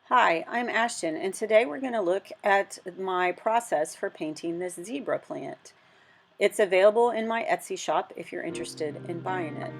Hi, I'm Ashton, and today we're going to look at my process for painting this zebra plant. It's available in my Etsy shop if you're interested in buying it.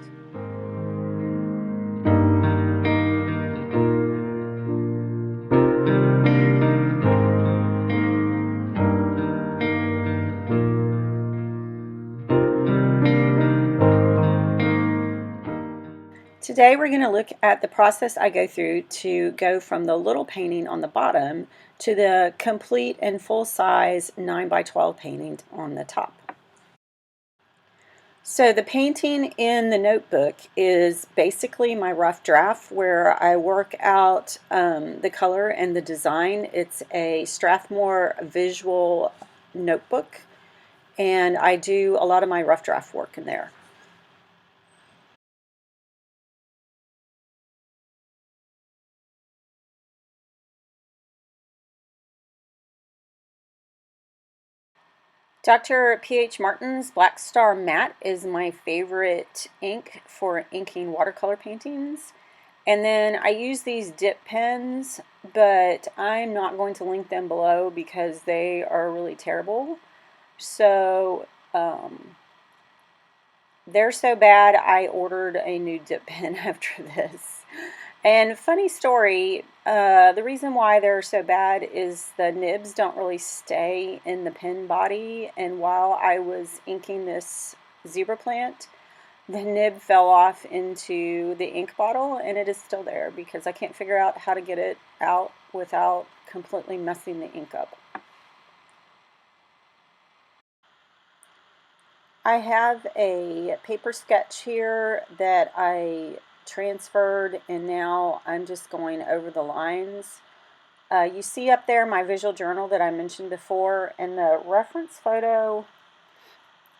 Today we're going to look at the process I go through to go from the little painting on the bottom to the complete and full-size 9 by 12 painting on the top. So the painting in the notebook is basically my rough draft where I work out the color and the design. It's a Strathmore visual notebook, and I do a lot of my rough draft work in there. Dr. P.H. Martin's Black Star Matte is my favorite ink for inking watercolor paintings. And then I use these dip pens, but I'm not going to link them below because they are really terrible. So they're so bad I ordered a new dip pen after this. And funny story, the reason why they're so bad is the nibs don't really stay in the pen body. And while I was inking this zebra plant, the nib fell off into the ink bottle, and it is still there because I can't figure out how to get it out without completely messing the ink up. I have a paper sketch here that I transferred, and now I'm just going over the lines. You see up there my visual journal that I mentioned before, and the reference photo,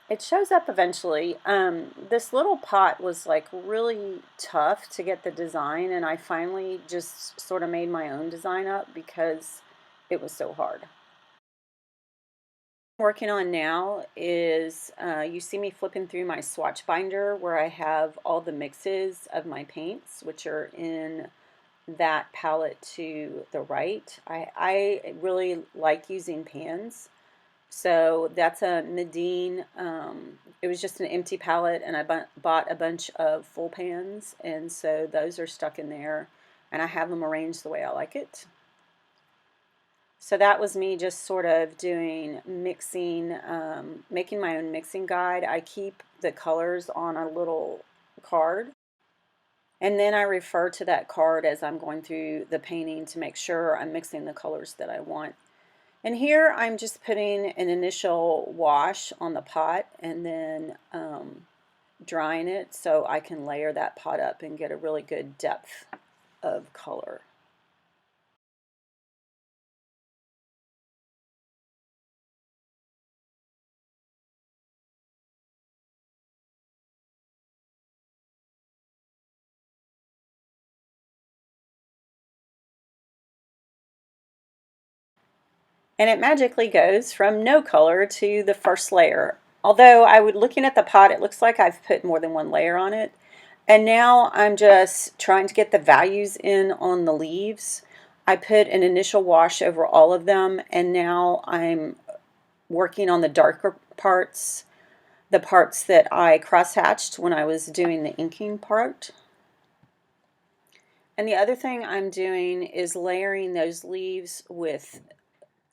it shows up eventually. This little pot was like really tough to get the design, and I finally just sort of made my own design up because it was so hard. Working on now is you see me flipping through my swatch binder where I have all the mixes of my paints, which are in that palette to the right. I really like using pans. So that's a Medine. It was just an empty palette, and I bought a bunch of full pans, and so those are stuck in there, and I have them arranged the way I like it. So that was me just sort of doing mixing, making my own mixing guide. I keep the colors on a little card, and then I refer to that card as I'm going through the painting to make sure I'm mixing the colors that I want. And here I'm just putting an initial wash on the pot and then drying it so I can layer that pot up and get a really good depth of color. And it magically goes from no color to the first layer. Although looking at the pot, it looks like I've put more than one layer on it. And now I'm just trying to get the values in on the leaves. I put an initial wash over all of them, and now I'm working on the darker parts, the parts that I cross-hatched when I was doing the inking part. And the other thing I'm doing is layering those leaves with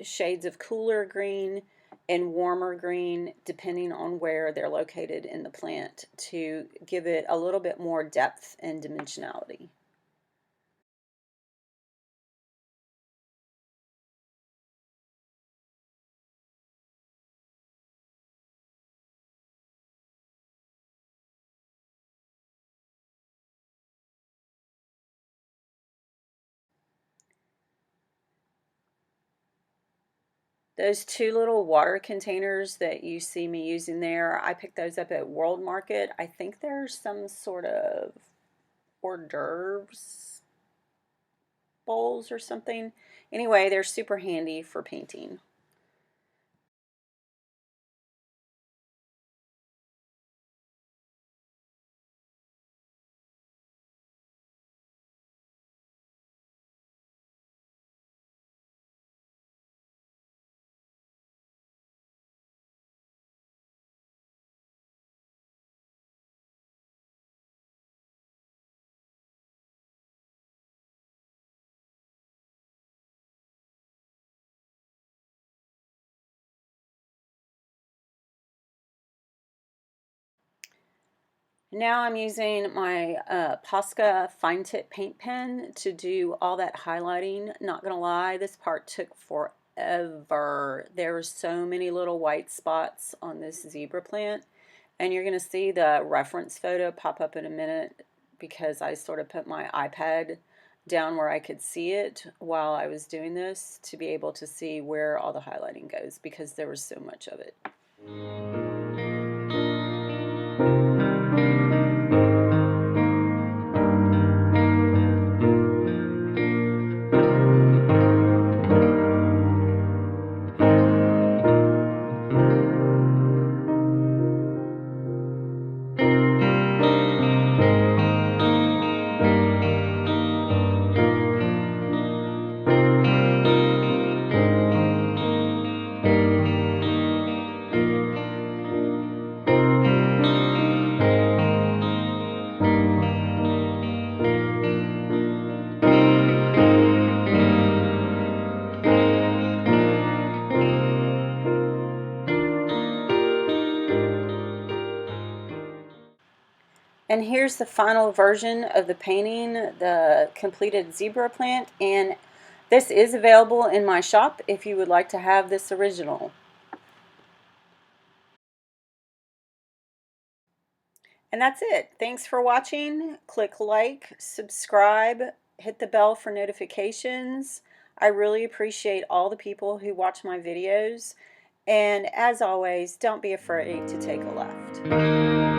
shades of cooler green and warmer green depending on where they're located in the plant to give it a little bit more depth and dimensionality. Those two little water containers that you see me using there, I picked those up at World Market. I think there's some sort of hors d'oeuvres bowls or something. Anyway, they're super handy for painting. Now I'm using my Posca fine tip paint pen to do all that highlighting. Not gonna lie, this part took forever. There were so many little white spots on this zebra plant, and you're gonna see the reference photo pop up in a minute because I sort of put my iPad down where I could see it while I was doing this to be able to see where all the highlighting goes because there was so much of it. And here's the final version of the painting, the completed zebra plant, and this is available in my shop if you would like to have this original. And that's it. Thanks for watching. Click like, subscribe, hit the bell for notifications. I really appreciate all the people who watch my videos. And as always, don't be afraid to take a left.